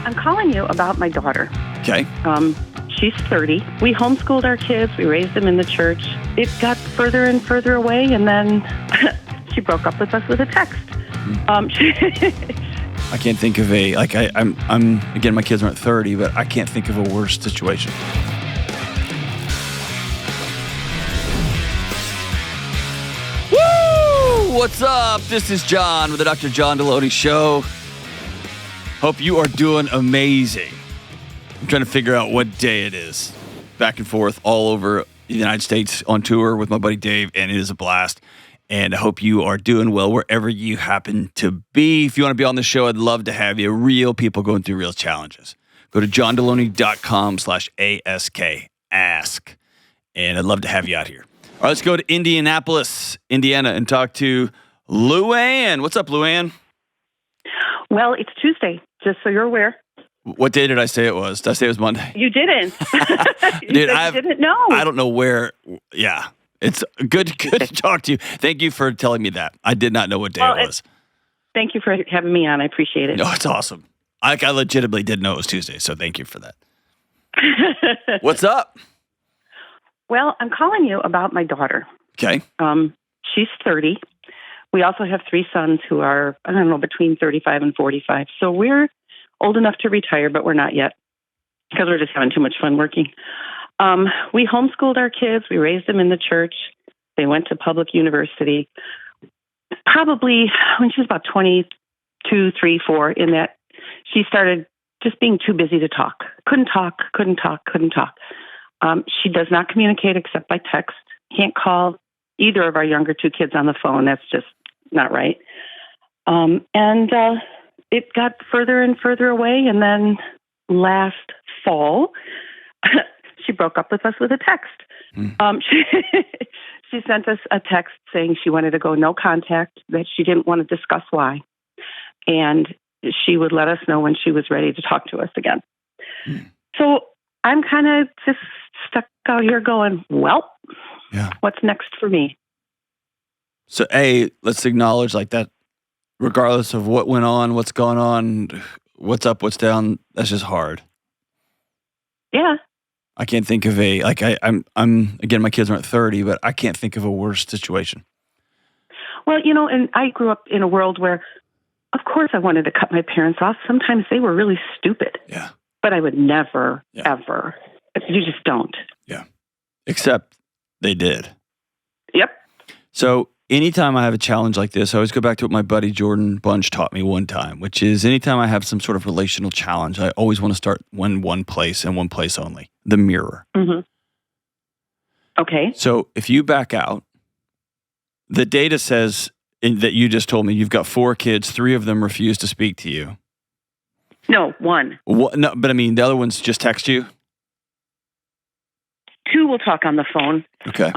I'm calling you about my daughter. Okay. She's 30. We homeschooled our kids. We raised them in the church. It got further and further away, and then she broke up with us with a text. I can't think of I'm again, my kids aren't 30, but I can't think of a worse situation. Woo! What's up? This is John with the Dr. John Delony Show. Hope you are doing amazing. I'm trying to figure out what day it is. Back and forth all over the United States on tour with my buddy Dave, and it is a blast. And I hope you are doing well wherever you happen to be. If you want to be on the show, I'd love to have you. Real people going through real challenges. Go to johndelony.com/ask. Ask. And I'd love to have you out here. All right, let's go to Indianapolis, Indiana, and talk to Luann. What's up, Luann? Well, it's Tuesday, just so you're aware. What day did I say it was? Did I say it was Monday? You didn't. Dude, you didn't know. I don't know where. Yeah. It's good to talk to you. Thank you for telling me that. I did not know what day it was. Thank you for having me on. I appreciate it. No, it's awesome. I legitimately didn't know it was Tuesday, so thank you for that. What's up? Well, I'm calling you about my daughter. Okay. She's 30. We also have 3 sons who are, I don't know, between 35 and 45. So we're old enough to retire, but we're not yet because we're just having too much fun working. We homeschooled our kids. We raised them in the church. They went to public university. Probably when she was about 22, 3, 4, in that she started just being too busy to talk. Couldn't talk. She does not communicate except by text. Can't call either of our younger 2 kids on the phone. That's just not right. It got further and further away. And then last fall, she broke up with us with a text. She sent us a text saying she wanted to go no contact, that she didn't want to discuss why. And she would let us know when she was ready to talk to us again. So I'm kind of just stuck out here going, well, what's next for me? So, let's acknowledge like that, regardless of what went on, what's going on, what's up, what's down, that's just hard. Yeah. I can't think of I'm again, my kids aren't 30, but I can't think of a worse situation. Well, and I grew up in a world where, of course, I wanted to cut my parents off. Sometimes they were really stupid. Yeah. But I would never, ever. You just don't. Yeah. Except they did. Yep. So anytime I have a challenge like this, I always go back to what my buddy Jordan Bunch taught me one time, which is anytime I have some sort of relational challenge, I always want to start in one place and one place only, the mirror. Mm-hmm. Okay. So if you back out, the data says that you just told me you've got 4 kids, 3 of them refuse to speak to you. No, 1. No, but I mean, the other ones just text you? 2 will talk on the phone. Okay.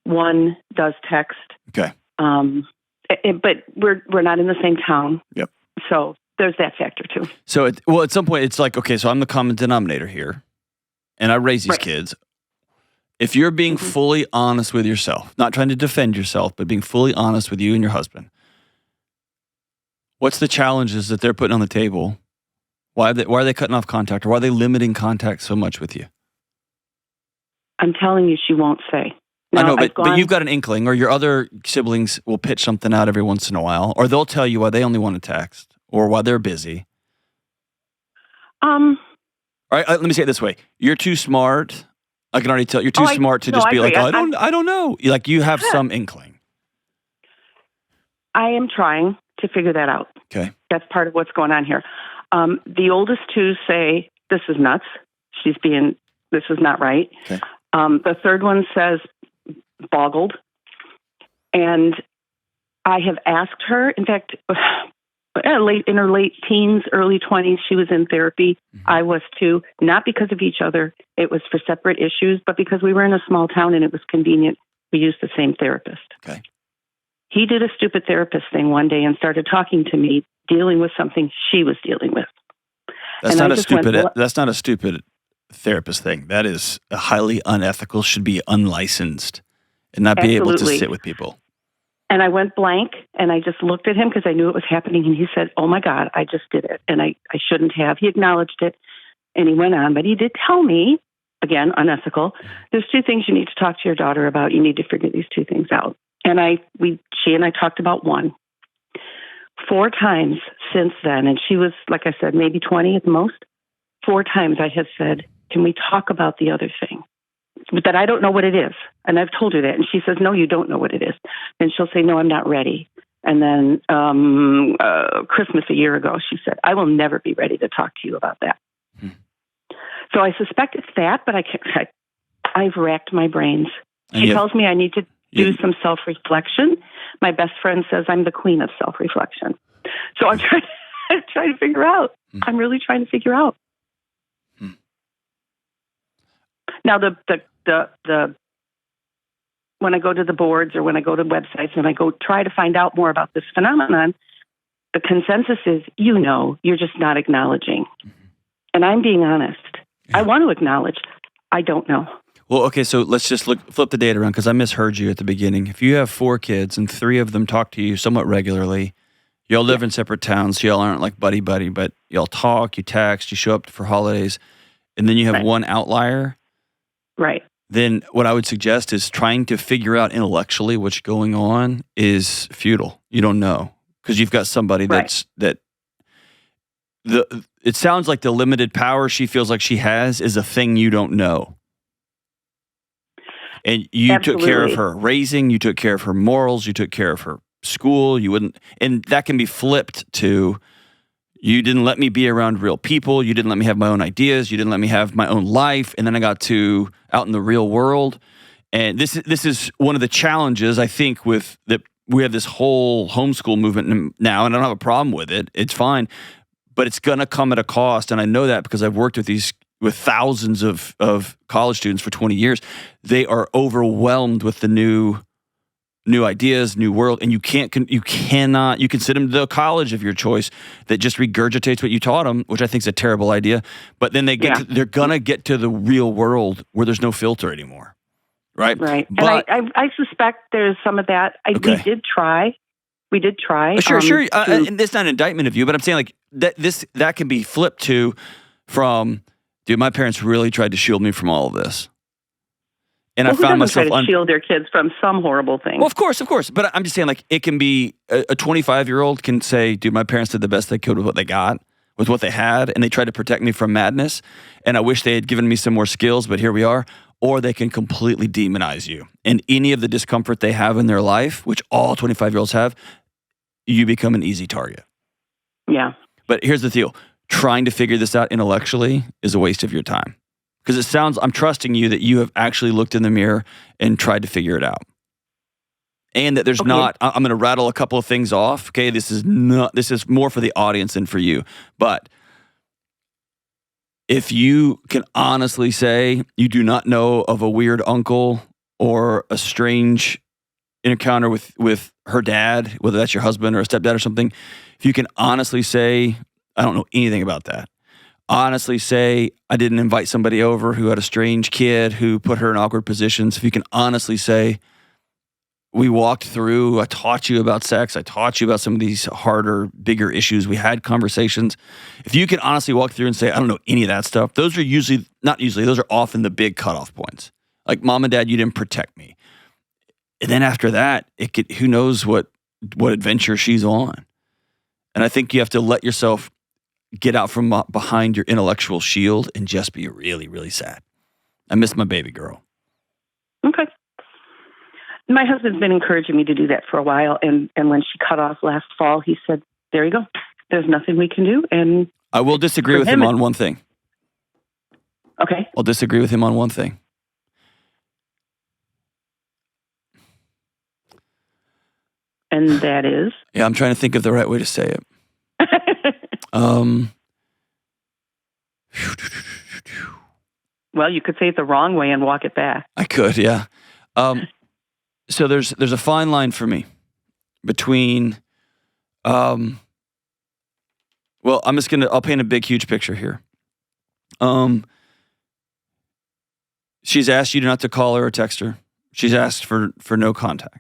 1 does text. Okay. But we're not in the same town. Yep. So there's that factor too. So at some point it's like, okay, so I'm the common denominator here, and I raise these kids. If you're being fully honest with yourself, not trying to defend yourself, but being fully honest with you and your husband, what's the challenges that they're putting on the table? Why are they cutting off contact, or why are they limiting contact so much with you? I'm telling you, she won't say. Now, I know, but you've got an inkling, or your other siblings will pitch something out every once in a while, or they'll tell you why they only want to text, or why they're busy. All right, let me say it this way: you're too smart. I can already tell you're too smart to just be like, I don't know. Like you have some inkling. I am trying to figure that out. Okay, that's part of what's going on here. The oldest 2 say this is nuts. This is not right. Okay. The third one says boggled. And I have asked her, in fact, in her late teens, early 20s, she was in therapy. Mm-hmm. I was too, not because of each other. It was for separate issues, but because we were in a small town and it was convenient, we used the same therapist. Okay. He did a stupid therapist thing one day and started talking to me, dealing with something she was dealing with. That's not a stupid therapist thing. That is a highly unethical, should be unlicensed and not be able to sit with people. And I went blank, and I just looked at him because I knew it was happening. And he said, "Oh my God, I just did it. And I shouldn't have." He acknowledged it, and he went on. But he did tell me, again, unethical, there's 2 things you need to talk to your daughter about. You need to figure these 2 things out. And she and I talked about one. 4 times since then, and she was, like I said, maybe 20 at the most. 4 times I have said, "Can we talk about the other thing?" But that I don't know what it is. And I've told her that. And she says, "No, you don't know what it is." And she'll say, "No, I'm not ready." And then Christmas a year ago, she said, "I will never be ready to talk to you about that." So I suspect it's that, but I've racked my brains. She tells me I need to do some self-reflection. My best friend says I'm the queen of self-reflection. So I'm trying to figure out. I'm really trying to figure out. Now, the when I go to the boards or when I go to websites and I go try to find out more about this phenomenon, the consensus is, you're just not acknowledging. And I'm being honest. I want to acknowledge. I don't know. Well, okay, so let's just flip the data around because I misheard you at the beginning. If you have 4 kids and 3 of them talk to you somewhat regularly, y'all live in separate towns, so y'all aren't like buddy-buddy, but y'all talk, you text, you show up for holidays, and then you have one outlier. Right. Then what I would suggest is trying to figure out intellectually what's going on is futile. You don't know because you've got somebody it sounds like the limited power she feels like she has is a thing you don't know. And you took care of her raising, you took care of her morals, you took care of her school, and that can be flipped to, you didn't let me be around real people, you didn't let me have my own ideas, you didn't let me have my own life, and then I got to out in the real world. And this is one of the challenges, I think, with that we have this whole homeschool movement now, and I don't have a problem with it, it's fine, but it's going to come at a cost, and I know that because I've worked with thousands of college students for 20 years. They are overwhelmed with the new ideas, new world, and you can send them to the college of your choice that just regurgitates what you taught them, which I think is a terrible idea. But then they're gonna get to the real world where there's no filter anymore, right? Right. But, and I suspect there's some of that. We did try. Sure. And it's not an indictment of you, but I'm saying like that can be flipped to from, dude, my parents really tried to shield me from all of this. And I found myself try to shield their kids from some horrible thing. Well, of course. But I'm just saying, like, it can be a 25-year-old can say, dude, my parents did the best they could with what they got, with what they had, and they tried to protect me from madness. And I wish they had given me some more skills, but here we are. Or they can completely demonize you. And any of the discomfort they have in their life, which all 25-year-olds have, you become an easy target. Yeah. But here's the deal. Trying to figure this out intellectually is a waste of your time. Because I'm trusting you that you have actually looked in the mirror and tried to figure it out. And that there's not, I'm going to rattle a couple of things off. Okay, this is more for the audience than for you. But if you can honestly say you do not know of a weird uncle or a strange encounter with her dad, whether that's your husband or a stepdad or something, if you can honestly say, I don't know anything about that. Honestly say, I didn't invite somebody over who had a strange kid who put her in awkward positions. If you can honestly say, we walked through, I taught you about sex, I taught you about some of these harder, bigger issues, we had conversations. If you can honestly walk through and say, I don't know any of that stuff, those are those are often the big cutoff points. Like, Mom and Dad, you didn't protect me. And then after that, who knows what adventure she's on. And I think you have to let yourself get out from behind your intellectual shield and just be really, really sad. I miss my baby girl. Okay. My husband's been encouraging me to do that for a while. And when she cut off last fall, he said, there you go. There's nothing we can do. And I will disagree with him on one thing. Okay. I'll disagree with him on one thing. And that is? Yeah, I'm trying to think of the right way to say it. Well, you could say it the wrong way and walk it back. I could, yeah. So there's a fine line for me between, well, I'll paint a big, huge picture here. She's asked you not to call her or text her. She's asked for no contact.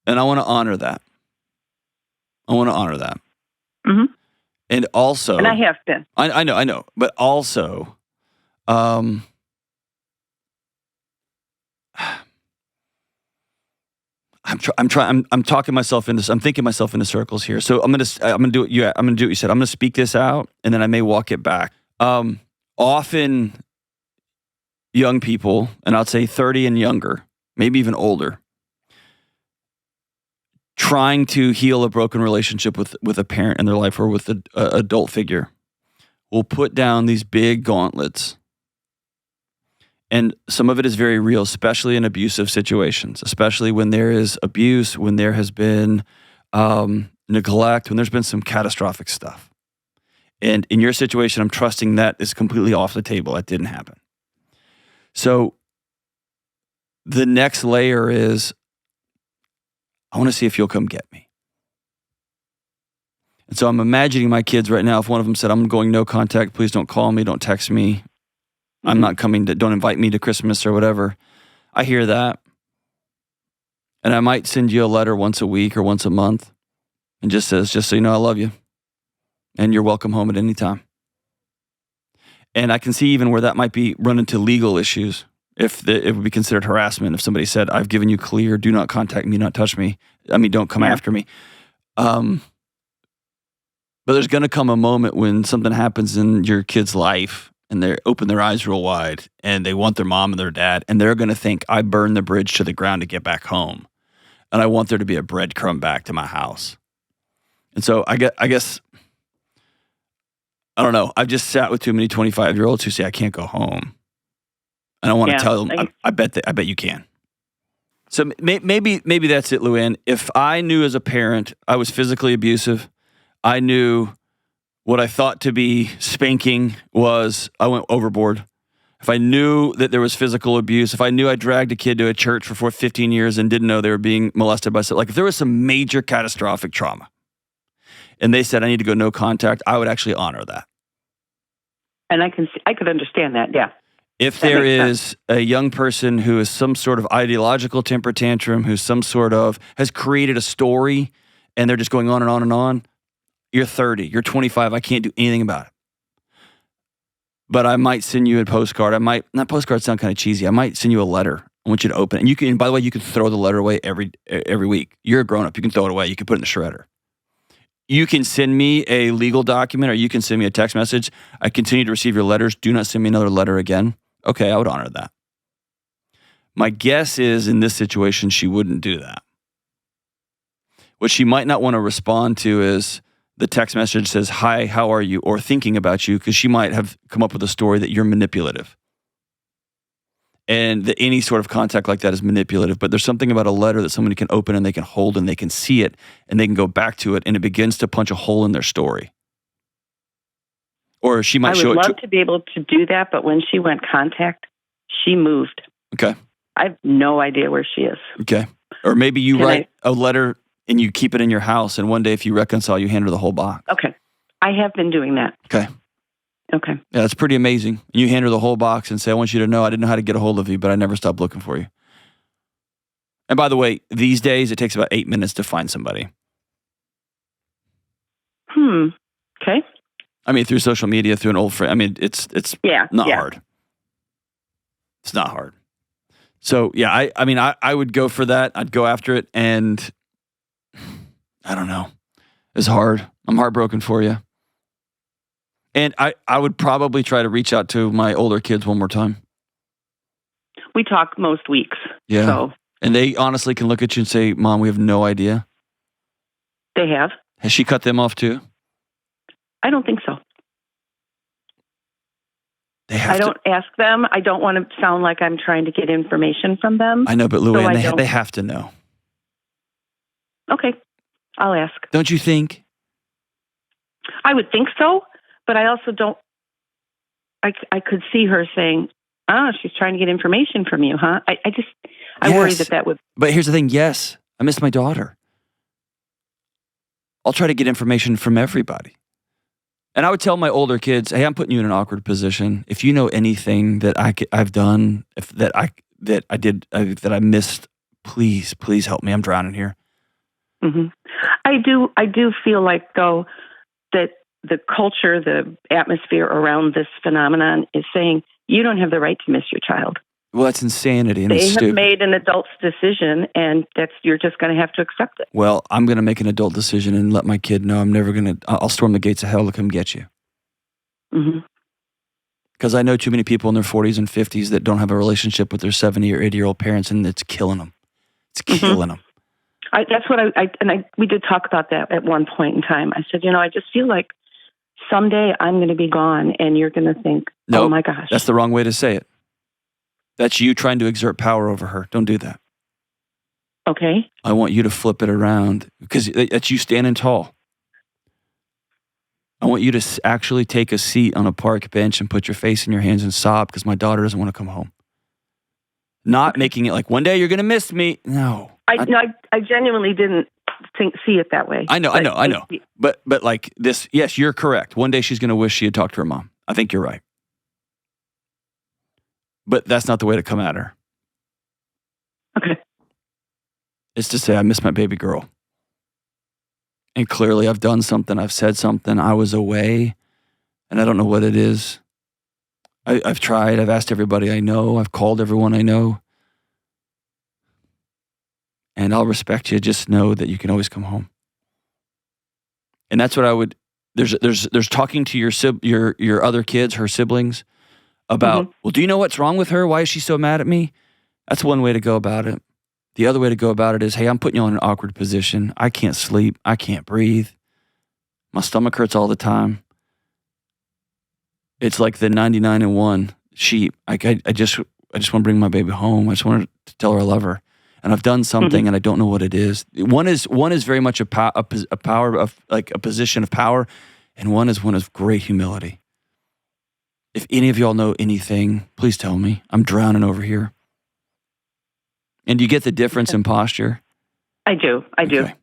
And I want to honor that. Mm-hmm. And also, And I have been. I know. But also, I'm talking myself into. I'm thinking myself into circles here. So I'm gonna do it. Yeah, I'm gonna do what you said. I'm gonna speak this out, and then I may walk it back. Often, young people, and I'd say 30 and younger, maybe even older, trying to heal a broken relationship with a parent in their life or with an adult figure, will put down these big gauntlets. And some of it is very real, especially in abusive situations, especially when there is abuse, when there has been neglect, when there's been some catastrophic stuff. And in your situation, I'm trusting that is completely off the table. That didn't happen. So the next layer is, I want to see if you'll come get me. And so I'm imagining my kids right now, if one of them said, I'm going no contact, please don't call me, don't text me, I'm not coming don't invite me to Christmas or whatever. I hear that. And I might send you a letter once a week or once a month and just says, just so you know, I love you. And you're welcome home at any time. And I can see even where that might be run into legal issues. It would be considered harassment if somebody said, I've given you clear, do not contact me, not touch me. Don't come after me. But there's going to come a moment when something happens in your kid's life and they open their eyes real wide and they want their mom and their dad, and they're going to think, I burned the bridge to the ground to get back home. And I want there to be a breadcrumb back to my house. And so I guess, I don't know. I've just sat with too many 25-year-olds who say, I can't go home. And I want to tell them, I bet you can. So maybe that's it, Luann. If I knew as a parent I was physically abusive, I knew what I thought to be spanking was, I went overboard. If I knew that there was physical abuse, if I knew I dragged a kid to a church for 15 years and didn't know they were being molested by someone, like if there was some major catastrophic trauma and they said I need to go no contact, I would actually honor that. And I could understand that, yeah. If there is a young person who is some sort of ideological temper tantrum, who has created a story and they're just going on and on and on, you're 30, you're 25, I can't do anything about it. But I might send you a postcard. That postcard sound kind of cheesy. I might send you a letter. I want you to open it. And by the way, you can throw the letter away every week. You're a grown up. You can throw it away. You can put it in the shredder. You can send me a legal document or you can send me a text message. I continue to receive your letters. Do not send me another letter again. Okay, I would honor that. My guess is in this situation, she wouldn't do that. What she might not want to respond to is the text message says, hi, how are you? Or thinking about you, because she might have come up with a story that you're manipulative. And that any sort of contact like that is manipulative. But there's something about a letter that somebody can open and they can hold and they can see it and they can go back to it and it begins to punch a hole in their story. Or she might show it. I would love to be able to do that, but when she went contact, she moved. Okay. I have no idea where she is. Okay. Or maybe you write a letter and you keep it in your house, and one day if you reconcile, you hand her the whole box. Okay. I have been doing that. Okay. Okay. Yeah, that's pretty amazing. You hand her the whole box and say, I want you to know I didn't know how to get a hold of you, but I never stopped looking for you. And by the way, these days, it takes about 8 minutes to find somebody. Okay. I mean, through social media, through an old friend. I mean, it's not hard. It's not hard. So, yeah, I would go for that. I'd go after it, and I don't know. It's hard. I'm heartbroken for you. And I would probably try to reach out to my older kids one more time. We talk most weeks. Yeah. So. And they honestly can look at you and say, Mom, we have no idea. They have. Has she cut them off too? I don't think so. I don't ask them. I don't want to sound like I'm trying to get information from them. I know, but Luann, they have to know. Okay. I'll ask. Don't you think? I would think so, but I also don't. I could see her saying, she's trying to get information from you, huh? I worry that would. But here's the thing. Yes, I miss my daughter. I'll try to get information from everybody. And I would tell my older kids, hey, I'm putting you in an awkward position. If you know anything that I've done, that I missed, please help me. I'm drowning here. Mm-hmm. I do feel like, though, that the culture, the atmosphere around this phenomenon is saying you don't have the right to miss your child. Well, that's insanity, and they it's have stupid. made an adult's decision, and you're just going to have to accept it. Well, I'm going to make an adult decision and let my kid know I'll storm the gates of hell to come get you. Mm-hmm. Because I know too many people in their 40s and 50s that don't have a relationship with their 70 or 80-year-old parents, and it's killing them. It's killing them. That's what we did talk about that at one point in time. I said, I just feel like someday I'm going to be gone, and you're going to think, oh my gosh. That's the wrong way to say it. That's you trying to exert power over her. Don't do that. Okay. I want you to flip it around, because that's you standing tall. I want you to actually take a seat on a park bench and put your face in your hands and sob because my daughter doesn't want to come home. Not making it like, one day you're going to miss me. No. I genuinely didn't see it that way. I know. But like this, yes, you're correct. One day she's going to wish she had talked to her mom. I think you're right. But that's not the way to come at her. Okay. It's to say, I miss my baby girl. And clearly I've done something. I've said something. I was away, and I don't know what it is. I've tried. I've asked everybody I know. I've called everyone I know. And I'll respect you. Just know that you can always come home. And that's what I would. There's talking to your other kids, her siblings, about. Well, do you know what's wrong with her? Why is she so mad at me? That's one way to go about it. The other way to go about it is, hey, I'm putting you in an awkward position. I can't sleep. I can't breathe. My stomach hurts all the time. It's like the 99-1 sheep. I just want to bring my baby home. I just want to tell her I love her. And I've done something, and I don't know what it is. One is very much a power of, like, a position of power, and one is one of great humility. If any of y'all know anything, please tell me. I'm drowning over here. And do you get the difference in posture? I do. Okay.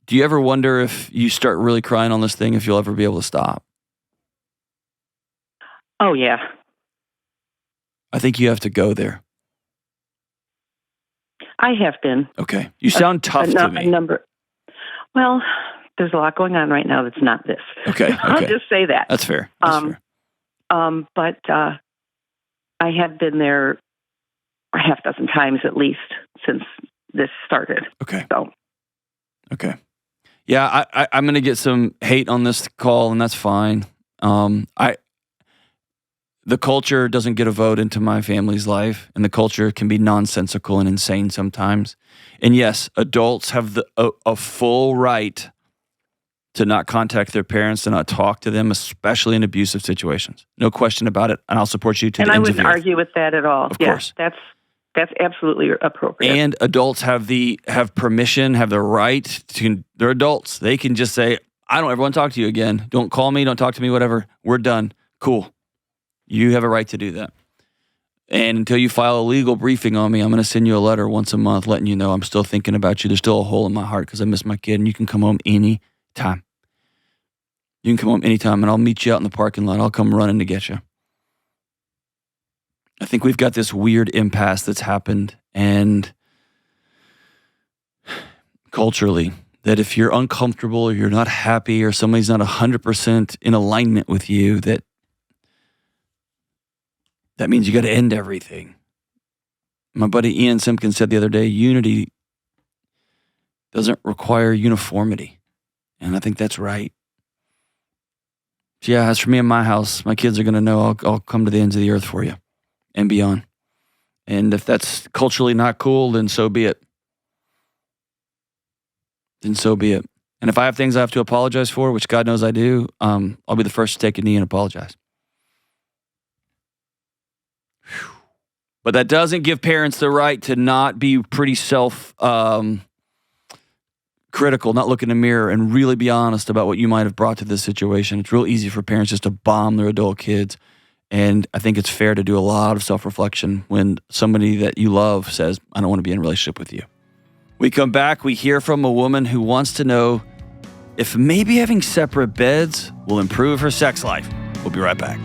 Do you ever wonder if you start really crying on this thing, if you'll ever be able to stop? Oh, yeah. I think you have to go there. I have been. Okay. You sound tough to me. Well, there's a lot going on right now that's not this. Okay. I'll just say that. That's fair. But I have been there a half dozen times at least since this started. Okay. So. Okay. Yeah, I'm going to get some hate on this call, and that's fine. The culture doesn't get a vote into my family's life, and the culture can be nonsensical and insane sometimes. And yes, adults have a full right to not contact their parents, to not talk to them, especially in abusive situations. No question about it, and I'll support you to the end of the earth. And I wouldn't argue with that at all. Of course. That's absolutely appropriate. And adults have permission, have the right to. They're adults. They can just say, "I don't ever want to talk to you again. Don't call me. Don't talk to me. Whatever. We're done. Cool." You have a right to do that. And until you file a legal briefing on me, I'm going to send you a letter once a month letting you know I'm still thinking about you. There's still a hole in my heart because I miss my kid, and you can come home any time. You can come home anytime, and I'll meet you out in the parking lot. I'll come running to get you. I think we've got this weird impasse that's happened, and culturally, that if you're uncomfortable or you're not happy or somebody's not 100% in alignment with you, that means you got to end everything. My buddy Ian Simpkins said the other day, unity doesn't require uniformity. And I think that's right. So yeah, as for me and my house, my kids are going to know I'll come to the ends of the earth for you and beyond. And if that's culturally not cool, then so be it. And if I have things I have to apologize for, which God knows I do, I'll be the first to take a knee and apologize. But that doesn't give parents the right to not be pretty self-critical, not look in the mirror and really be honest about what you might have brought to this situation. It's real easy for parents just to bomb their adult kids. And I think it's fair to do a lot of self-reflection when somebody that you love says, I don't want to be in a relationship with you. We come back, we hear from a woman who wants to know if maybe having separate beds will improve her sex life. We'll be right back.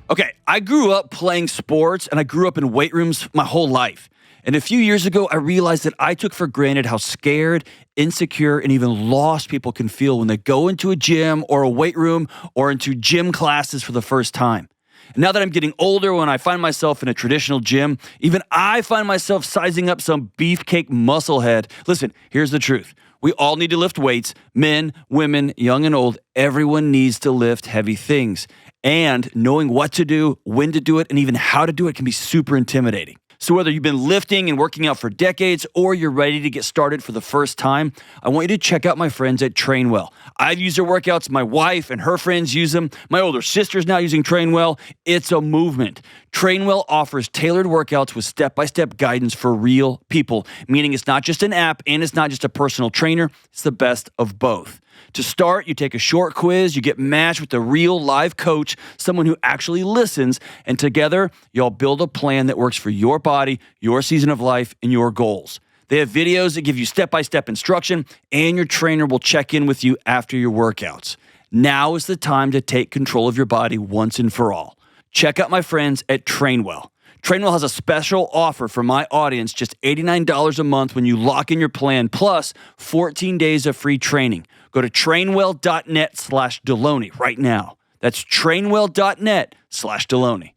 Okay, I grew up playing sports, and I grew up in weight rooms my whole life. And a few years ago, I realized that I took for granted how scared, insecure, and even lost people can feel when they go into a gym or a weight room or into gym classes for the first time. And now that I'm getting older, when I find myself in a traditional gym, even I find myself sizing up some beefcake muscle head. Listen, here's the truth. We all need to lift weights. Men, women, young and old, everyone needs to lift heavy things. And knowing what to do, when to do it, and even how to do it can be super intimidating. So whether you've been lifting and working out for decades or you're ready to get started for the first time, I want you to check out my friends at Trainwell. I've used their workouts. My wife and her friends use them. My older sister's now using Trainwell. It's a movement. Trainwell offers tailored workouts with step-by-step guidance for real people, meaning it's not just an app and it's not just a personal trainer. It's the best of both. To start, you take a short quiz, you get matched with a real live coach, someone who actually listens, and together, y'all build a plan that works for your body, your season of life, and your goals. They have videos that give you step-by-step instruction, and your trainer will check in with you after your workouts. Now is the time to take control of your body once and for all. Check out my friends at Trainwell. Trainwell has a special offer for my audience, just $89 a month when you lock in your plan, plus 14 days of free training. Go to trainwell.net/Delony right now. That's trainwell.net/Delony.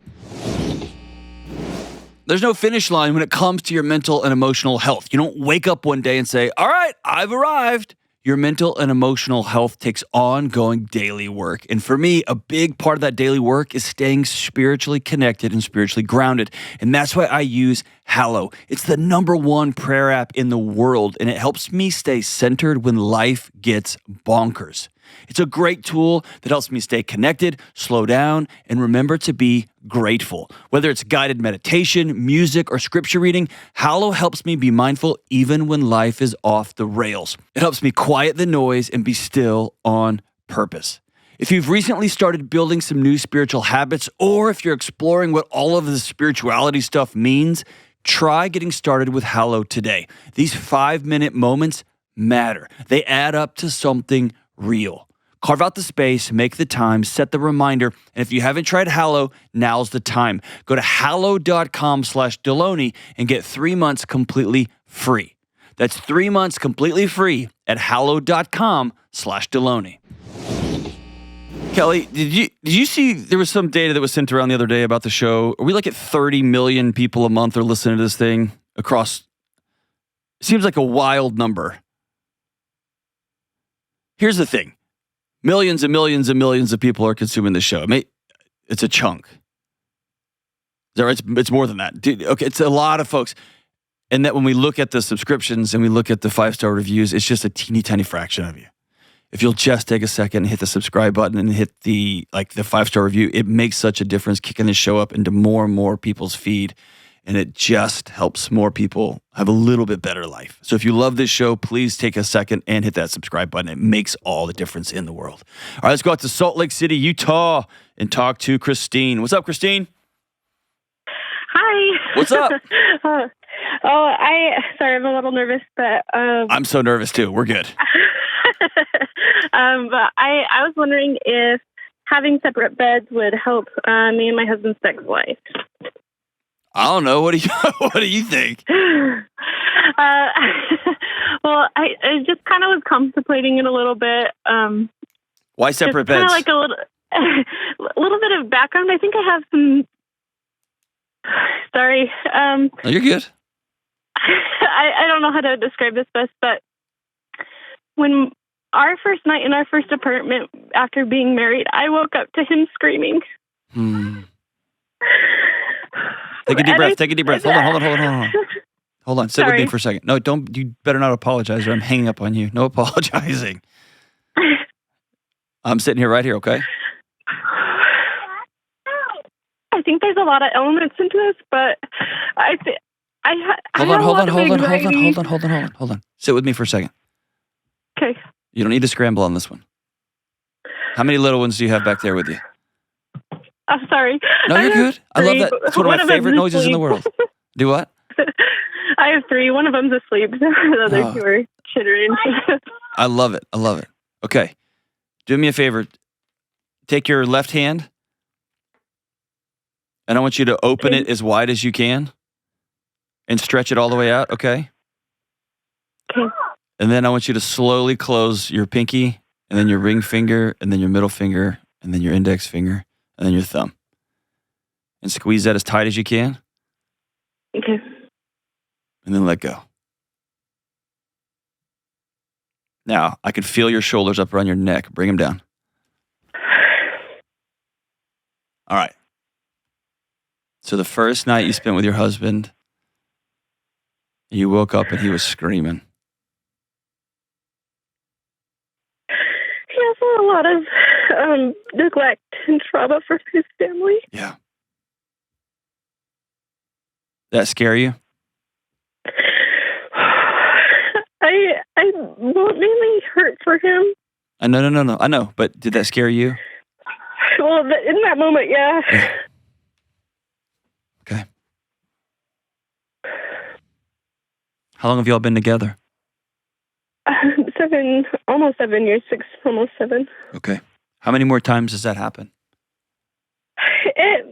There's no finish line when it comes to your mental and emotional health. You don't wake up one day and say, all right, I've arrived. Your mental and emotional health takes ongoing daily work. And for me, a big part of that daily work is staying spiritually connected and spiritually grounded. And that's why I use Hallow. It's the #1 prayer app in the world, and it helps me stay centered when life gets bonkers. It's a great tool that helps me stay connected, slow down, and remember to be grateful. Whether it's guided meditation, music, or scripture reading, Hallow helps me be mindful even when life is off the rails. It helps me quiet the noise and be still on purpose. If you've recently started building some new spiritual habits, or if you're exploring what all of this spirituality stuff means, try getting started with Hallow today. These 5-minute moments matter. They add up to something real. Carve out the space, make the time, set the reminder, and if you haven't tried Hallow, now's the time. Go to hallow.com/Delony and get 3 months completely free. That's 3 months completely free at hallow.com/Delony. Kelly, did you see there was some data that was sent around the other day about the show? Are we like at 30 million people a month are listening to this thing across? It seems like a wild number. Here's the thing. Millions and millions and millions of people are consuming this show. It's a chunk. Is that right? It's more than that. Dude, okay, it's a lot of folks. And that when we look at the subscriptions and we look at the 5-star reviews, it's just a teeny tiny fraction of you. If you'll just take a second and hit the subscribe button and hit the 5-star review, it makes such a difference kicking this show up into more and more people's feed. And it just helps more people have a little bit better life. So if you love this show, please take a second and hit that subscribe button. It makes all the difference in the world. All right, let's go out to Salt Lake City, Utah, and talk to Christine. What's up, Christine? Hi. What's up? Sorry, I'm a little nervous, but I'm so nervous too. We're good. But I was wondering if having separate beds would help me and my husband's sex life. I don't know. What do you think? Well, I just kind of was contemplating it a little bit. Why separate beds? Kind of like a little bit of background. I think I have some. Sorry. No, you're good. I don't know how to describe this best, but when our first night in our first apartment after being married, I woke up to him screaming. Take a deep breath. Take a deep breath. Hold on. Hold on. Sit Sorry. with me for a second. No, don't. You better not apologize or I'm hanging up on you. No apologizing. I'm sitting here right here, okay? I think there's a lot of elements into this, but Hold on. Sit with me for a second. Okay. You don't need to scramble on this one. How many little ones do you have back there with you? I'm sorry. No, you're good. I love that. It's one of my favorite noises in the world. Do what? I have 3. One of them's asleep. The other 2 are chittering. I love it. Okay. Do me a favor. Take your left hand, and I want you to open it as wide as you can. And stretch it all the way out, okay? Okay. And then I want you to slowly close your pinky, and then your ring finger, and then your middle finger, and then your index finger, and then your thumb. And squeeze that as tight as you can. Okay. And then let go. Now, I can feel your shoulders up around your neck. Bring them down. All right. So the first night you spent with your husband, you woke up and he was screaming. He has a lot of neglect and trauma for his family. Yeah. That scare you? I mainly hurt for him. No. I know, but did that scare you? Well, in that moment, yeah. Okay. How long have y'all been together? almost 7 years, 6, almost 7. Okay. How many more times does that happen?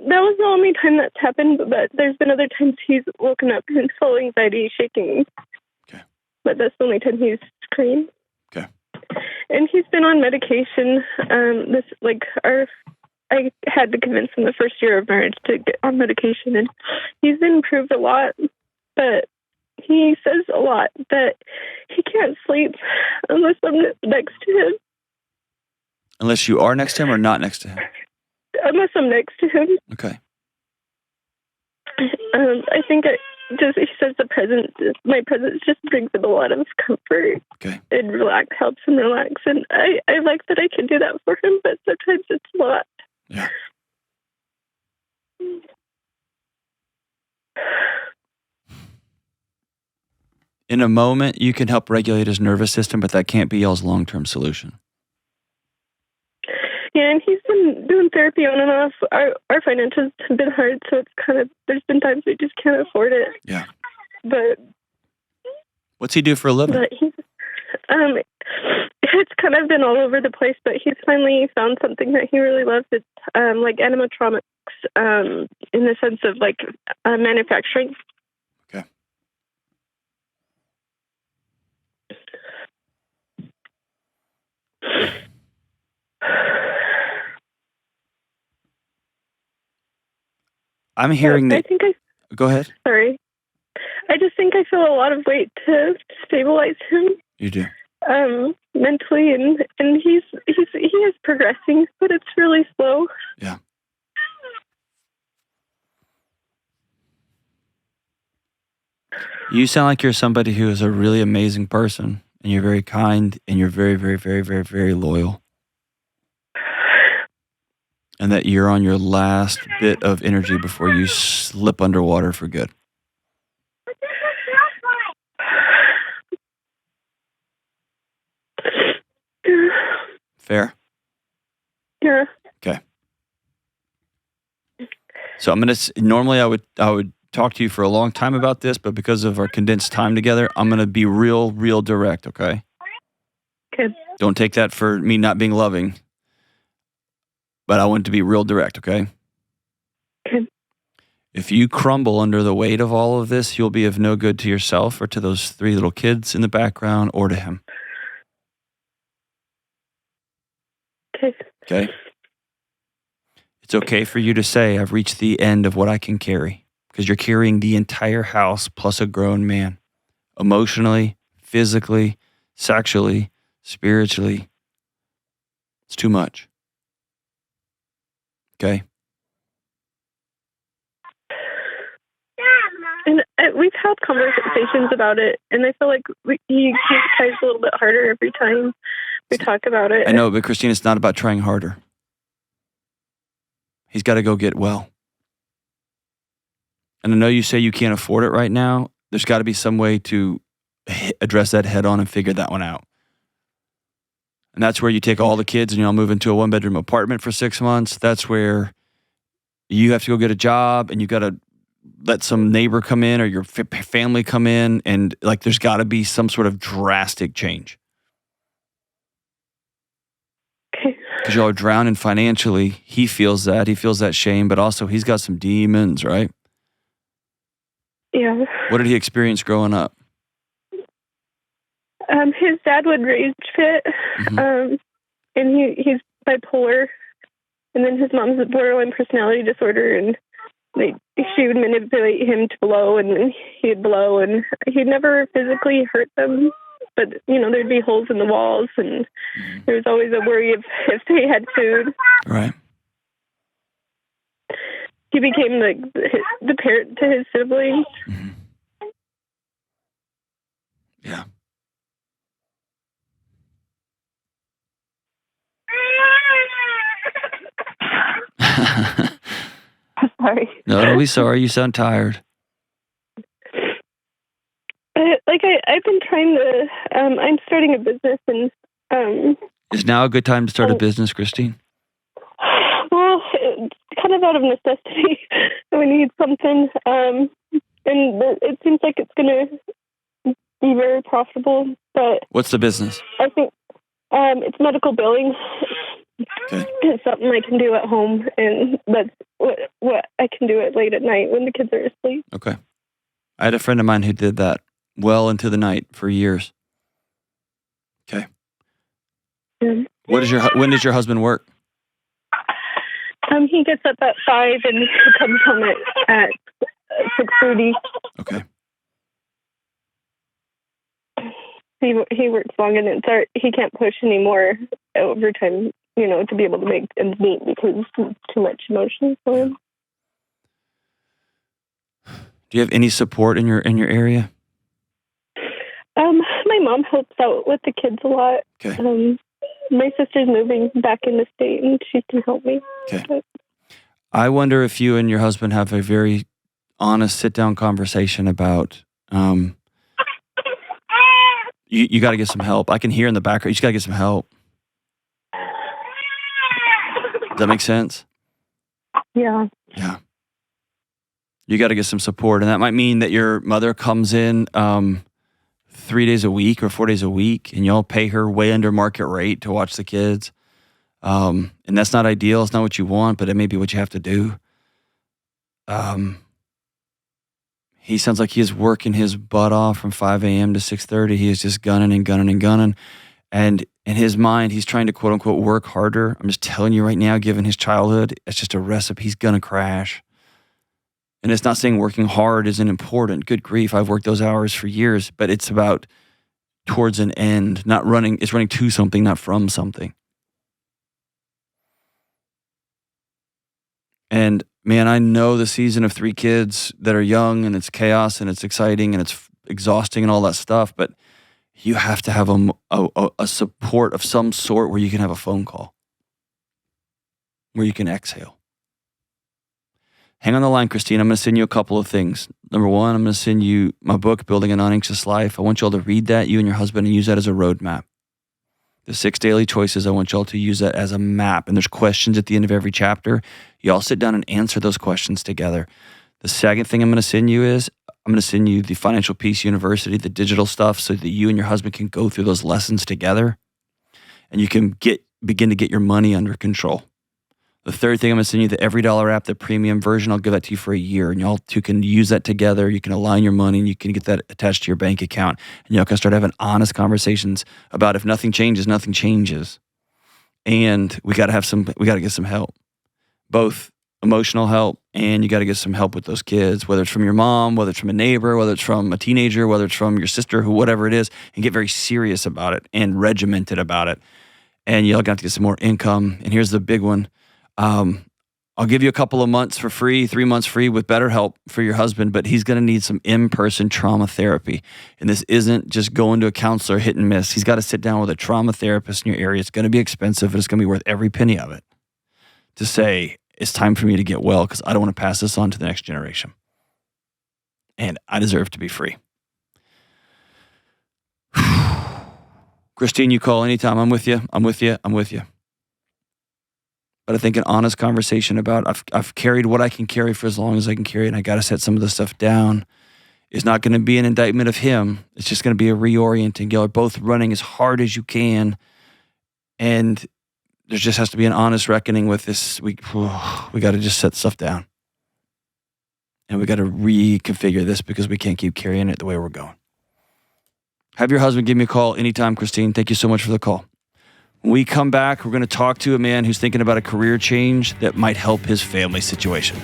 That was the only time that's happened, but there's been other times he's woken up and full anxiety, shaking. Okay. But that's the only time he's screamed. Okay. And he's been on medication. I had to convince him the first year of marriage to get on medication, and he's improved a lot. But he says a lot that he can't sleep unless I'm next to him. Unless you are next to him or not next to him? Unless I'm next to him. Okay. I think he says my presence just brings him a lot of comfort. Okay. And helps him relax. And I like that I can do that for him, but sometimes it's a lot. Yeah. In a moment, you can help regulate his nervous system, but that can't be y'all's long-term solution. Yeah, and he's been doing therapy on and off. Our finances have been hard, so it's there's been times we just can't afford it. Yeah. But what's he do for a living? But he's, it's kind of been all over the place, but he's finally found something that he really loves. It's like animatronics, in the sense of like manufacturing. Okay. I'm hearing that. Go ahead. Sorry. I just think I feel a lot of weight to stabilize him. You do. Mentally, and he is progressing, but it's really slow. Yeah. You sound like you're somebody who is a really amazing person, and you're very kind, and you're very, very, very, very, very loyal. And that you're on your last bit of energy before you slip underwater for good. Fair? Yeah. Okay. So I'm gonna. Normally, I would talk to you for a long time about this, but because of our condensed time together, I'm gonna be real direct. Okay. Okay. Don't take that for me not being loving, but I want to be real direct. Okay. Okay. If you crumble under the weight of all of this, you'll be of no good to yourself or to those 3 little kids in the background or to him. Okay. Okay. It's okay for you to say, I've reached the end of what I can carry, because you're carrying the entire house plus a grown man, emotionally, physically, sexually, spiritually. It's too much. Okay. And we've had conversations about it, and I feel like he tries a little bit harder every time we talk about it. I know, but Christine, it's not about trying harder. He's got to go get well. And I know you say you can't afford it right now. There's got to be some way to address that head on and figure that one out. And that's where you take all the kids and you all move into a 1-bedroom apartment for 6 months. That's where you have to go get a job, and you got to let some neighbor come in or your family come in, and like there's got to be some sort of drastic change. Okay. Because y'all are drowning financially. He feels that. He feels that shame, but also he's got some demons, right? Yeah. What did he experience growing up? His dad would rage fit, Mm-hmm. and he's bipolar, and then his mom's a borderline personality disorder, and she would manipulate him to blow, and then he'd blow, and he'd never physically hurt them, but there'd be holes in the walls, and there was always a worry if they had food. Right. He became the parent to his siblings. Mm-hmm. Yeah. Sorry. No, don't be sorry. You sound tired. I've been trying to. I'm starting a business, and Is now a good time to start a business, Christine? well, it's kind of out of necessity. We need something, and it seems like it's going to be very profitable. But What's the business? I think it's medical billing. Okay. It's something I can do at home, and that's what I can do it late at night when the kids are asleep. Okay. I had a friend of mine who did that well into the night for years. Okay. Mm. When does your husband work? He gets up at 5 and he comes home at 6:30. Okay. He works long, and he can't push any more overtime, to be able to make ends meet because it's too much emotion for him. Do you have any support in your area? My mom helps out with the kids a lot. Okay. My sister's moving back in the state, and she can help me. Okay. I wonder if you and your husband have a very honest sit-down conversation about you got to get some help. I can hear in the background. You just got to get some help. Does that make sense? Yeah. Yeah. You got to get some support, and that might mean that your mother comes in 3 days a week or 4 days a week, and y'all pay her way under market rate to watch the kids. And that's not ideal. It's not what you want, but it may be what you have to do. He sounds like he is working his butt off from 5 a.m. to 6:30. He is just gunning and gunning and gunning. And in his mind, he's trying to quote unquote work harder. I'm just telling you right now, given his childhood, it's just a recipe. He's going to crash. And it's not saying working hard isn't important. Good grief. I've worked those hours for years, but it's about towards an end, not running. It's running to something, not from something. And man, I know the season of 3 kids that are young, and it's chaos and it's exciting and it's exhausting and all that stuff, but you have to have a support of some sort where you can have a phone call, where you can exhale. Hang on the line, Christine. I'm going to send you a couple of things. Number one, I'm going to send you my book, Building a Non-Anxious Life. I want you all to read that, you and your husband, and use that as a roadmap. The 6 daily choices, I want y'all to use that as a map. And there's questions at the end of every chapter. You all sit down and answer those questions together. The second thing I'm going to send you is I'm going to send you the Financial Peace University, the digital stuff, so that you and your husband can go through those lessons together, and you can begin to get your money under control. The third thing, I'm going to send you the Every Dollar app, the premium version. I'll give that to you for a year, and y'all two can use that together. You can align your money, and you can get that attached to your bank account, and y'all can start having honest conversations about if nothing changes, nothing changes. And we got to get some help, both emotional help, and you got to get some help with those kids, whether it's from your mom, whether it's from a neighbor, whether it's from a teenager, whether it's from your sister, whatever it is, and get very serious about it and regimented about it. And y'all got to get some more income. And here's the big one. I'll give you a couple of months for free, 3 months free with BetterHelp for your husband, but he's going to need some in-person trauma therapy. And this isn't just going to a counselor, hit and miss. He's got to sit down with a trauma therapist in your area. It's going to be expensive, but it's going to be worth every penny of it to say, it's time for me to get well because I don't want to pass this on to the next generation. And I deserve to be free. Christine, you call anytime. I'm with you. But I think an honest conversation about I've carried what I can carry for as long as I can carry, and I got to set some of this stuff down, is not going to be an indictment of him. It's just going to be a reorienting. Y'all are both running as hard as you can, and there just has to be an honest reckoning with this. We got to just set stuff down. and we got to reconfigure this because we can't keep carrying it the way we're going. Have your husband give me a call anytime, Christine. Thank you so much for the call. When we come back, we're going to talk to a man who's thinking about a career change that might help his family situation.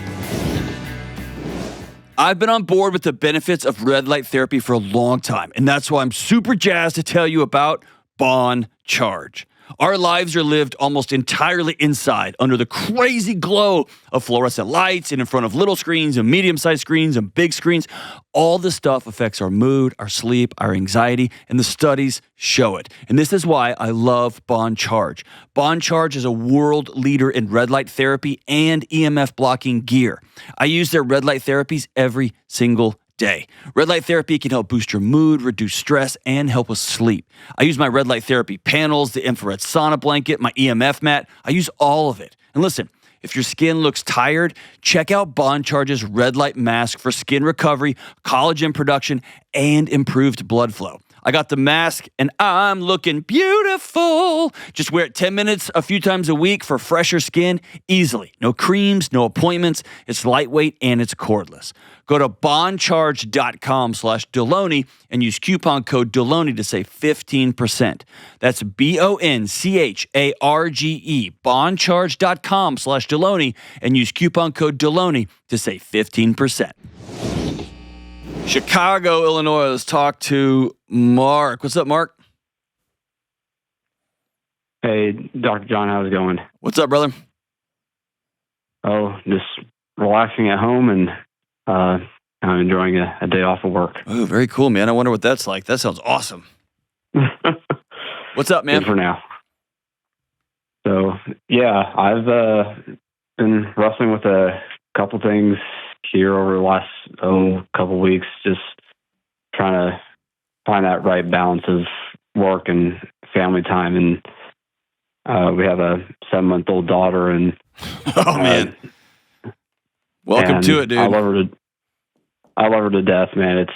I've been on board with the benefits of red light therapy for a long time, and that's why I'm super jazzed to tell you about Bon Charge. Our lives are lived almost entirely inside under the crazy glow of fluorescent lights and in front of little screens and medium-sized screens and big screens. All this stuff affects our mood, our sleep, our anxiety, and the studies show it. And this is why I love Bon Charge. Bon Charge is a world leader in red light therapy and EMF blocking gear. I use their red light therapies every single day. Red light therapy can help boost your mood, reduce stress, and help with sleep. I use my red light therapy panels, the infrared sauna blanket, my EMF mat. I use all of it. And listen, if your skin looks tired, check out Bon Charge's red light mask for skin recovery, collagen production, and improved blood flow. I got the mask and I'm looking beautiful. Just wear it 10 minutes a few times a week for fresher skin easily. No creams, no appointments. It's lightweight and it's cordless. Go to boncharge.com/Delony and use coupon code Delony to save 15%. That's BONCHARGE, boncharge.com/Delony and use coupon code Delony to save 15%. Chicago, Illinois. Let's talk to Mark. What's up, Mark? Hey, Dr. John, how's it going? What's up, brother? Oh, just relaxing at home and I'm enjoying a day off of work. Oh, very cool, man. I wonder what that's like. That sounds awesome. What's up, man? Good for now. So, yeah, I've been wrestling with a couple things here over the last couple weeks, just trying to find that right balance of work and family time. And we have a 7-month-old daughter, and oh man, welcome to it, dude. I love her to death, man. It's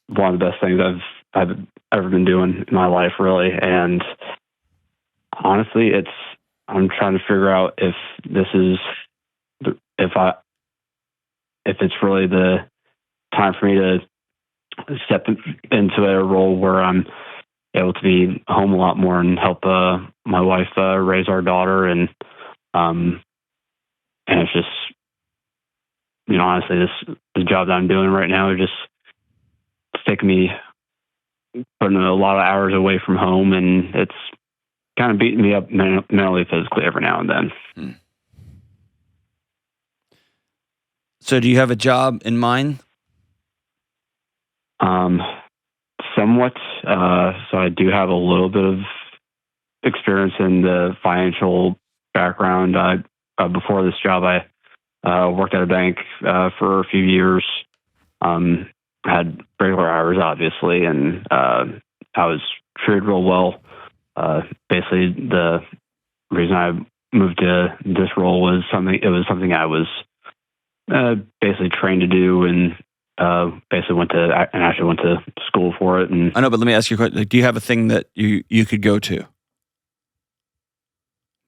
one of the best things I've ever been doing in my life, really. And honestly, I'm trying to figure out if it's really the time for me to step into a role where I'm able to be home a lot more and help my wife raise our daughter, and it's just, honestly, the job that I'm doing right now is just taking me, putting a lot of hours away from home, and it's kind of beating me up mentally, physically every now and then. So do you have a job in mind? Somewhat. So I do have a little bit of experience in the financial background. Before this job, I worked at a bank for a few years. Had regular hours, obviously, and I was treated real well. Basically, the reason I moved to this role was something I was basically trained to do, and basically went to school for it. And I know, but let me ask you a question. Like, do you have a thing that you could go to? Do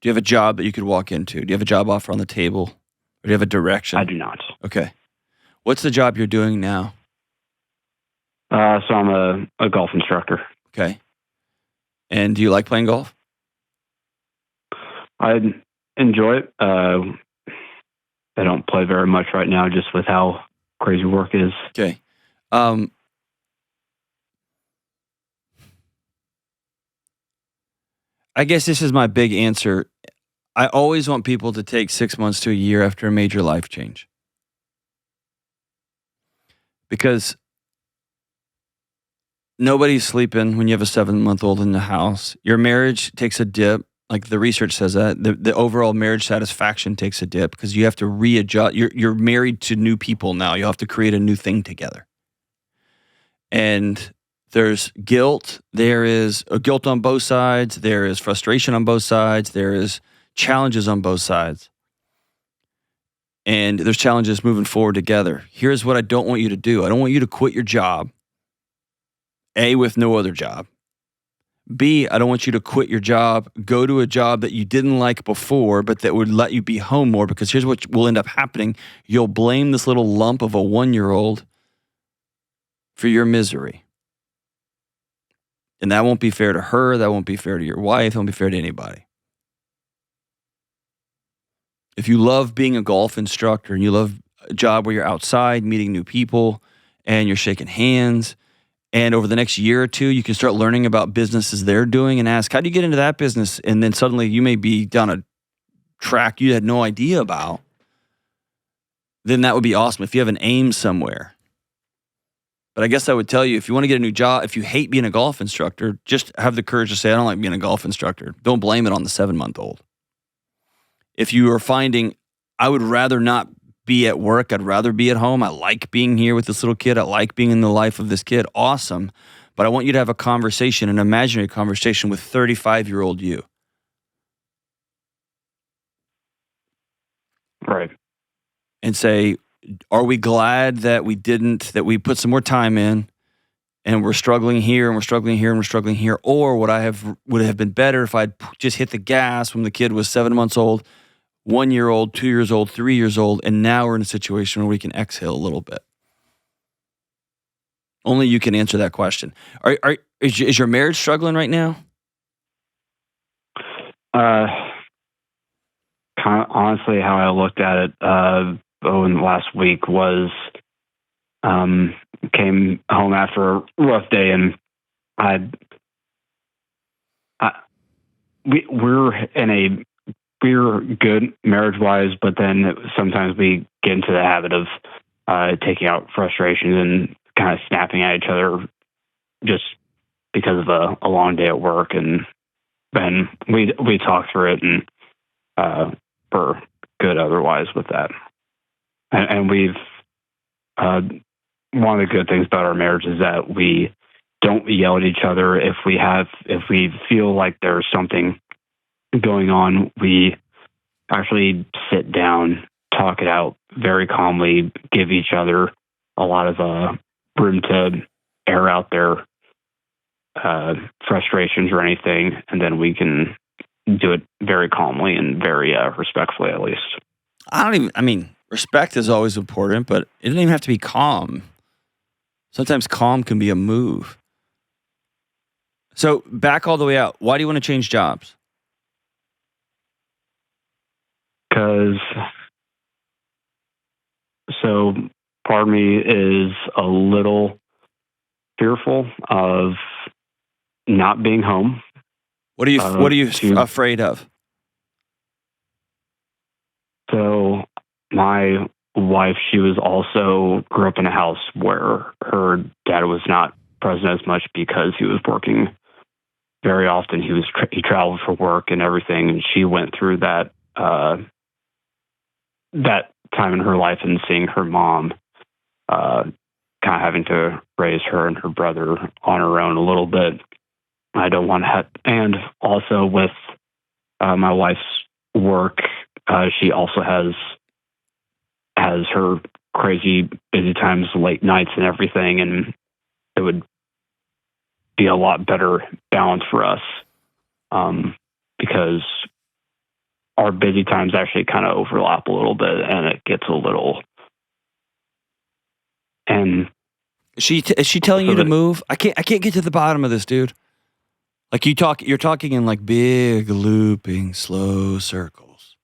you have a job that you could walk into? Do you have a job offer on the table? Or do you have a direction? I do not. Okay. What's the job you're doing now? So I'm a golf instructor. Okay. And do you like playing golf? I enjoy it. I don't play very much right now, just with how crazy work is. Okay. I guess this is my big answer. I always want people to take 6 months to a year after a major life change. Because nobody's sleeping when you have a 7-month-old in the house. Your marriage takes a dip. Like the research says that. The overall marriage satisfaction takes a dip because you have to readjust. You're married to new people now. You have to create a new thing together. And there's guilt. There is a guilt on both sides. There is frustration on both sides. There is challenges on both sides. And there's challenges moving forward together. Here's what I don't want you to do. I don't want you to quit your job, A, with no other job. B, I don't want you to quit your job, go to a job that you didn't like before, but that would let you be home more, because here's what will end up happening. You'll blame this little lump of a 1-year-old for your misery. And that won't be fair to her. That won't be fair to your wife. It won't be fair to anybody. If you love being a golf instructor and you love a job where you're outside meeting new people and you're shaking hands, and over the next year or two, you can start learning about businesses they're doing and ask, how do you get into that business? And then suddenly you may be down a track you had no idea about. Then that would be awesome if you have an aim somewhere. But I guess I would tell you, if you want to get a new job, if you hate being a golf instructor, just have the courage to say, I don't like being a golf instructor. Don't blame it on the 7-month-old. If you are finding, I would rather not be at work, I'd rather be at home. I like being here with this little kid. I like being in the life of this kid. Awesome. But I want you to have a conversation, an imaginary conversation with 35-year-old you. Right. And say, are we glad that we put some more time in and we're struggling here and we're struggling here and we're struggling here? Or would it have been better if I'd just hit the gas when the kid was 7 months old, 1 year old, 2 years old, 3 years old, and now we're in a situation where we can exhale a little bit? Only you can answer that question. Is your marriage struggling right now? Honestly, how I looked at it in last week was came home after a rough day, and we're good marriage-wise, but then sometimes we get into the habit of taking out frustrations and kind of snapping at each other just because of a long day at work. And then we talk through it, and we're good otherwise with that. And we've one of the good things about our marriage is that we don't yell at each other. If we feel like there's something going on, we actually sit down, talk it out very calmly, give each other a lot of room to air out their frustrations or anything, and then we can do it very calmly and very respectfully, at least. Respect is always important, but it doesn't even have to be calm. Sometimes calm can be a move. So back all the way out, why do you want to change jobs? Because part of me is a little fearful of not being home. What are you afraid of? So my wife, she was also grew up in a house where her dad was not present as much because he was working very often. He traveled for work and everything, and she went through that time in her life and seeing her mom kind of having to raise her and her brother on her own a little bit. I don't want to and also with my wife's work, she also has her crazy busy times, late nights and everything, and it would be a lot better balance for us because our busy times actually kind of overlap a little bit, and it gets a little. And is she telling you to move? I can't get to the bottom of this, dude. Like you're talking in like big looping slow circles.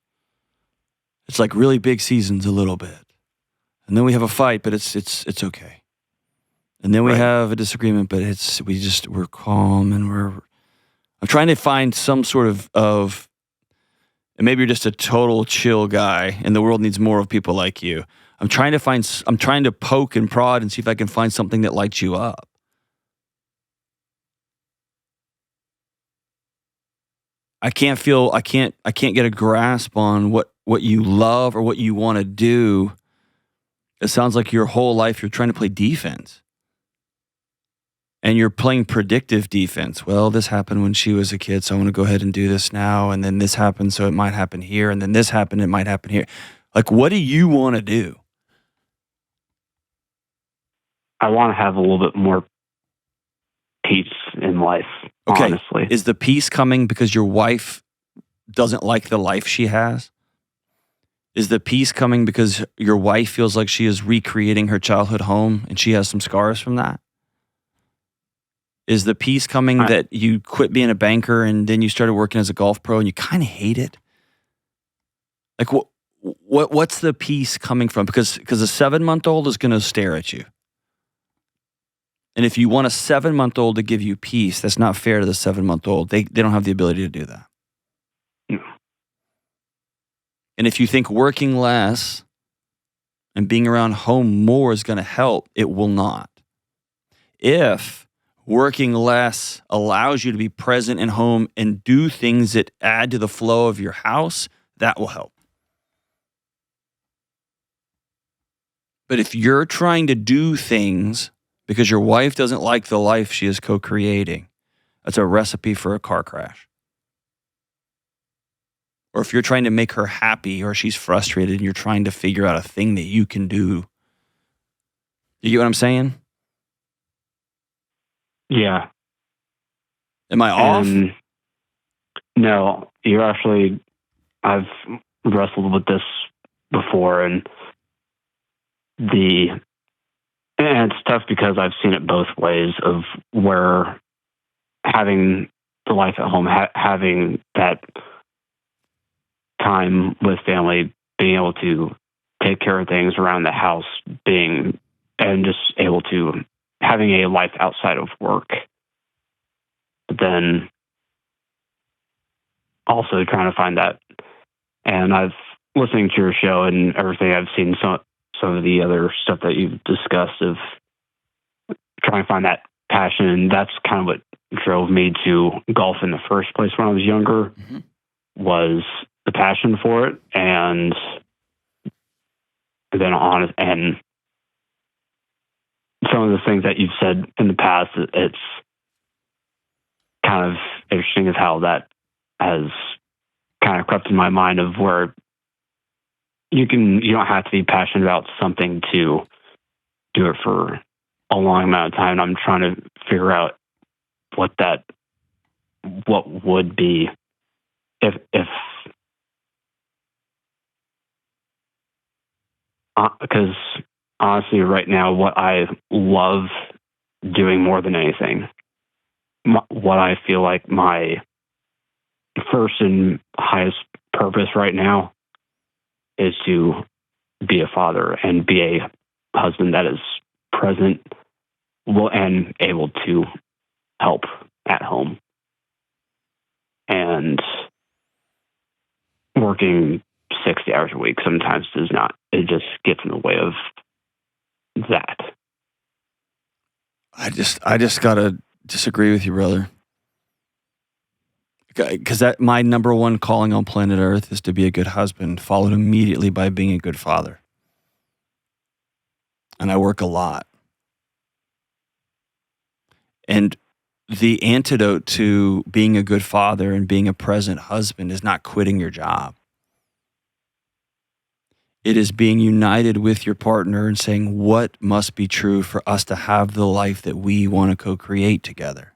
It's like really big seasons a little bit. And then we have a fight, but it's okay. And then we have a disagreement, but we're calm and I'm trying to find some sort of and maybe you're just a total chill guy and the world needs more of people like you. I'm trying to poke and prod and see if I can find something that lights you up. I can't get a grasp on what you love or what you want to do. It sounds like your whole life you're trying to play defense. And you're playing predictive defense. Well, this happened when she was a kid, so I want to go ahead and do this now. And then this happened, so it might happen here. And then this happened, it might happen here. Like, what do you want to do? I want to have a little bit more peace in life. Okay. honestly. Is the peace coming because your wife doesn't like the life she has? Is the peace coming because your wife feels like she is recreating her childhood home and she has some scars from that? Is the peace coming that you quit being a banker and then you started working as a golf pro and you kind of hate it? Like what's the peace coming from? Because a 7-month-old is going to stare at you. And if you want a 7-month-old to give you peace, that's not fair to the 7-month-old. They don't have the ability to do that. No. And if you think working less and being around home more is going to help, it will not. If working less allows you to be present in home and do things that add to the flow of your house, that will help. But if you're trying to do things because your wife doesn't like the life she is co-creating, that's a recipe for a car crash. Or if you're trying to make her happy or she's frustrated and you're trying to figure out a thing that you can do. You get what I'm saying? Yeah. Am I off? No, you're actually, I've wrestled with this before, and it's tough because I've seen it both ways of where having the life at home, having that time with family, being able to take care of things around the house, and just able to having a life outside of work. But then also trying to find that. And I've listening to your show and everything, I've seen some of the other stuff that you've discussed of trying to find that passion. And that's kind of what drove me to golf in the first place when I was younger, was the passion for it. And then on, and some of the things that you've said in the past, it's kind of interesting as how that has kind of crept in my mind of where you don't have to be passionate about something to do it for a long amount of time. And I'm trying to figure out what would be if because honestly, right now, what I love doing more than anything, what I feel like my first and highest purpose right now is to be a father and be a husband that is present and able to help at home. And working 60 hours a week sometimes does not. It just gets in the way of that. I just gotta disagree with you, brother. Because my number one calling on planet Earth is to be a good husband, followed immediately by being a good father. And I work a lot. And the antidote to being a good father and being a present husband is not quitting your job. It is being united with your partner and saying what must be true for us to have the life that we want to co-create together.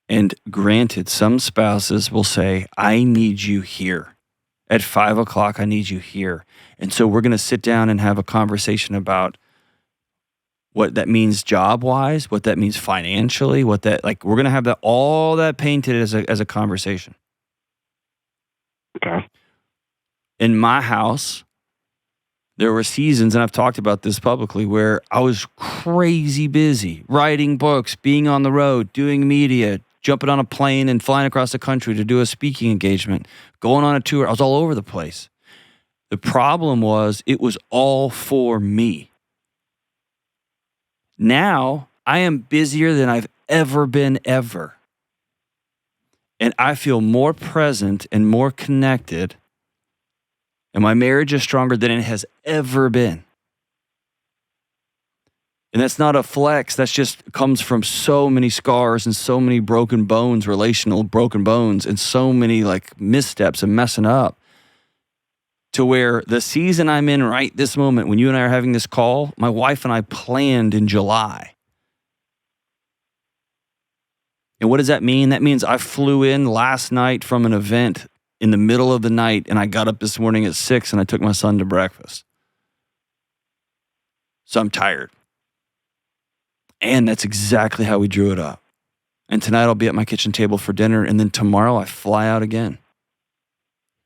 And granted, some spouses will say, I need you here. At 5 o'clock, I need you here. And so we're going to sit down and have a conversation about what that means job-wise, what that means financially, we're going to have all that painted as a conversation. Okay. In my house, there were seasons, and I've talked about this publicly, where I was crazy busy, writing books, being on the road, doing media, jumping on a plane and flying across the country to do a speaking engagement, going on a tour. I was all over the place. The problem was it was all for me. Now I am busier than I've ever been ever. And I feel more present and more connected. And my marriage is stronger than it has ever been. And that's not a flex. That's just comes from so many scars and so many broken bones, relational broken bones, and so many missteps and messing up. To where the season I'm in right this moment, when you and I are having this call, my wife and I planned in July. And what does that mean? That means I flew in last night from an event in the middle of the night, and I got up this morning at 6 and I took my son to breakfast. So I'm tired. And that's exactly how we drew it up. And tonight I'll be at my kitchen table for dinner, and then tomorrow I fly out again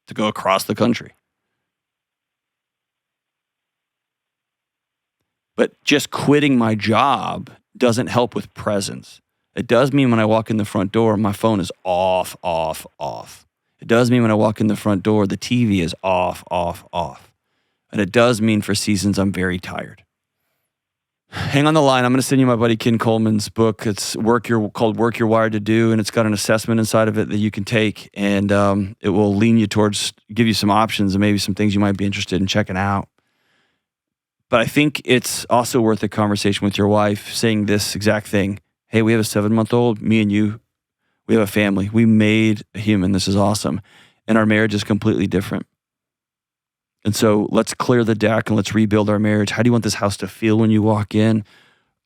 to go across the country. But just quitting my job doesn't help with presence. It does mean when I walk in the front door, my phone is off, off, off. It does mean when I walk in the front door, the TV is off, off, off. And it does mean for seasons I'm very tired. Hang on the line. I'm going to send you my buddy Ken Coleman's book. It's called Work You're Wired to Do, and it's got an assessment inside of it that you can take, and it will lean you towards, give you some options and maybe some things you might be interested in checking out. But I think it's also worth a conversation with your wife saying this exact thing. Hey, we have a 7-month-old, me and you, we have a family. We made a human. This is awesome. And our marriage is completely different. And so let's clear the deck and let's rebuild our marriage. How do you want this house to feel when you walk in?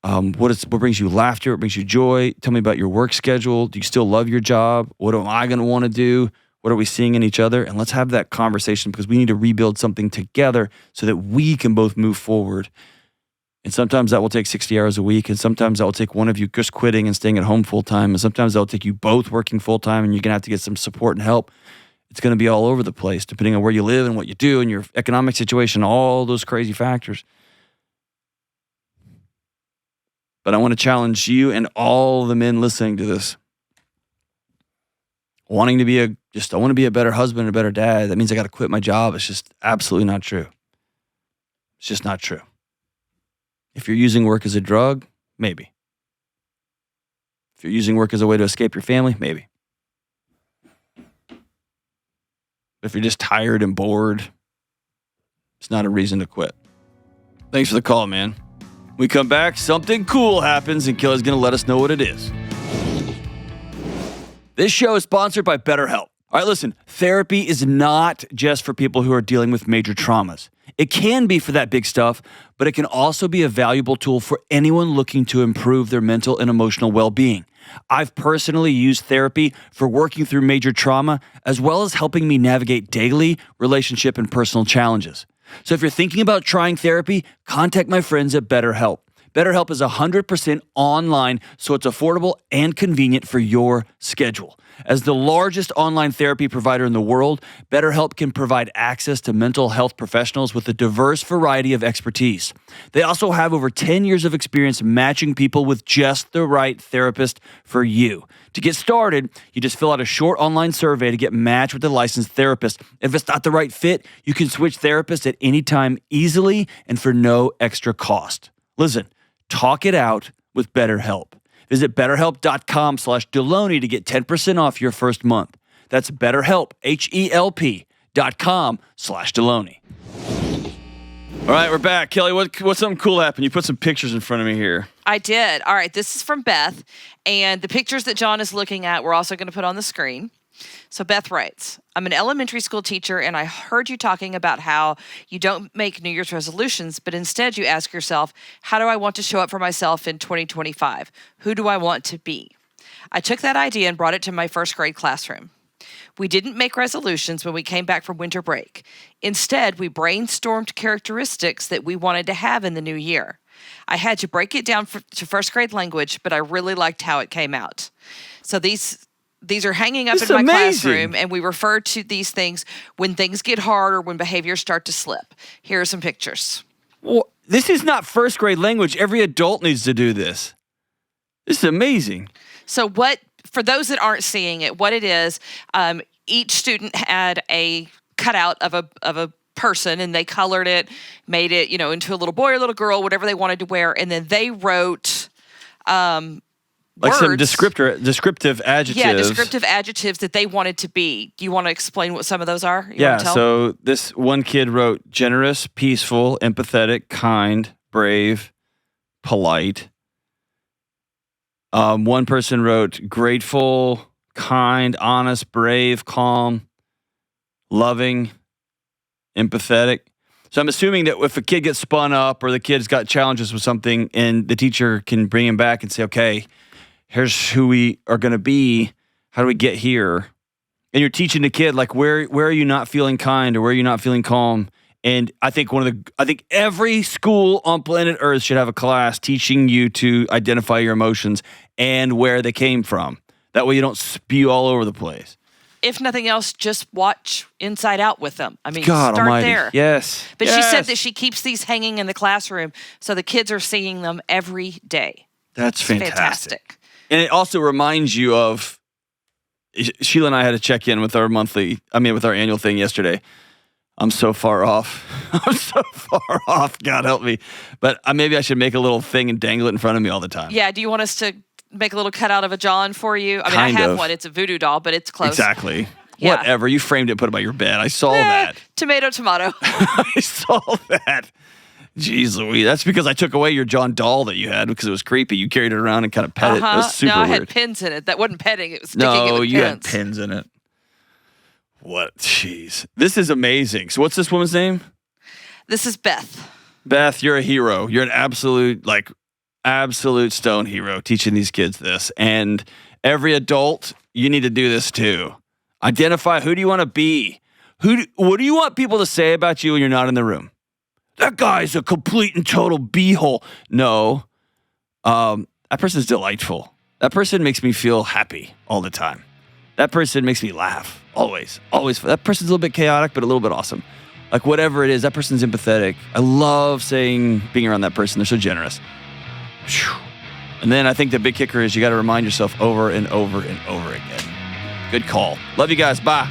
What brings you laughter? What brings you joy? Tell me about your work schedule. Do you still love your job? What am I going to want to do? What are we seeing in each other? And let's have that conversation because we need to rebuild something together so that we can both move forward. And sometimes that will take 60 hours a week. And sometimes that will take one of you just quitting and staying at home full time. And sometimes that will take you both working full time and you're going to have to get some support and help. It's going to be all over the place depending on where you live and what you do and your economic situation, all those crazy factors. But I want to challenge you and all the men listening to this. I want to be a better husband, a better dad. That means I got to quit my job. It's just absolutely not true. It's just not true. If you're using work as a drug, maybe. If you're using work as a way to escape your family, maybe. If you're just tired and bored, it's not a reason to quit. Thanks for the call, man. We come back, something cool happens, and Kelly's going to let us know what it is. This show is sponsored by BetterHelp. All right, listen, therapy is not just for people who are dealing with major traumas. It can be for that big stuff, but it can also be a valuable tool for anyone looking to improve their mental and emotional well-being. I've personally used therapy for working through major trauma, as well as helping me navigate daily relationship and personal challenges. So if you're thinking about trying therapy, contact my friends at BetterHelp. BetterHelp is 100% online, so it's affordable and convenient for your schedule. As the largest online therapy provider in the world, BetterHelp can provide access to mental health professionals with a diverse variety of expertise. They also have over 10 years of experience matching people with just the right therapist for you. To get started, you just fill out a short online survey to get matched with a licensed therapist. If it's not the right fit, you can switch therapists at any time easily and for no extra cost. Listen, talk it out with BetterHelp. Visit BetterHelp.com/Delony to get 10% off your first month. That's BetterHelp, HELP.com/Delony. All right, we're back. Kelly, what's something cool happened? You put some pictures in front of me here. I did. All right, this is from Beth. And the pictures that John is looking at, we're also going to put on the screen. So Beth writes, I'm an elementary school teacher, and I heard you talking about how you don't make New Year's resolutions, but instead you ask yourself, how do I want to show up for myself in 2025? Who do I want to be? I took that idea and brought it to my first grade classroom. We didn't make resolutions when we came back from winter break. Instead, we brainstormed characteristics that we wanted to have in the new year. I had to break it down to first grade language, but I really liked how it came out. So these are hanging up in my classroom, and we refer to these things when things get hard or when behaviors start to slip. Here are some pictures. Well, this is not first grade language. Every adult needs to do this. This is amazing. So for those that aren't seeing it, what it is, each student had a cutout of a person, and they colored it, made it, into a little boy or little girl, whatever they wanted to wear, and then they wrote like words. Some descriptive adjectives. Yeah, descriptive adjectives that they wanted to be. Do you want to explain what some of those are? So this one kid wrote generous, peaceful, empathetic, kind, brave, polite. One person wrote grateful, kind, honest, brave, calm, loving, empathetic. So I'm assuming that if a kid gets spun up or the kid's got challenges with something and the teacher can bring him back and say, okay, here's who we are going to be. How do we get here? And you're teaching the kid, like, where are you not feeling kind or where are you not feeling calm? And I think every school on planet Earth should have a class teaching you to identify your emotions and where they came from. That way you don't spew all over the place. If nothing else, just watch Inside Out with them. I mean, God start almighty. there. Yes. But she said that she keeps these hanging in the classroom so the kids are seeing them every day. That's It's fantastic. And it also reminds you of, Sheila and I had to check in with our annual thing yesterday. I'm so far off. God help me. But maybe I should make a little thing and dangle it in front of me all the time. Yeah. Do you want us to make a little cutout of a John for you? I mean, Kind I have of. one. It's a voodoo doll, but it's close. Exactly. Yeah. Whatever. You framed it, put it by your bed. I saw that. Tomato. I saw that. Jeez Louise. That's because I took away your John doll that you had because it was creepy. You carried it around and kind of pet it. It was super No, I weird. had pins in it. That wasn't petting. It was sticking it No, with you pins. had pins in it. What? Jeez. This is amazing. So what's this woman's name? This is Beth. Beth, you're a hero. You're an absolute stone hero teaching these kids this. And every adult, you need to do this too. Identify, who do you want to be? What do you want people to say about you when you're not in the room? That guy's a complete and total b-hole. No. That person's delightful. That person makes me feel happy all the time. That person makes me laugh. Always. Always. That person's a little bit chaotic, but a little bit awesome. Like, whatever it is, that person's empathetic. I love being around that person. They're so generous. Whew. And then I think the big kicker is you got to remind yourself over and over and over again. Good call. Love you guys. Bye.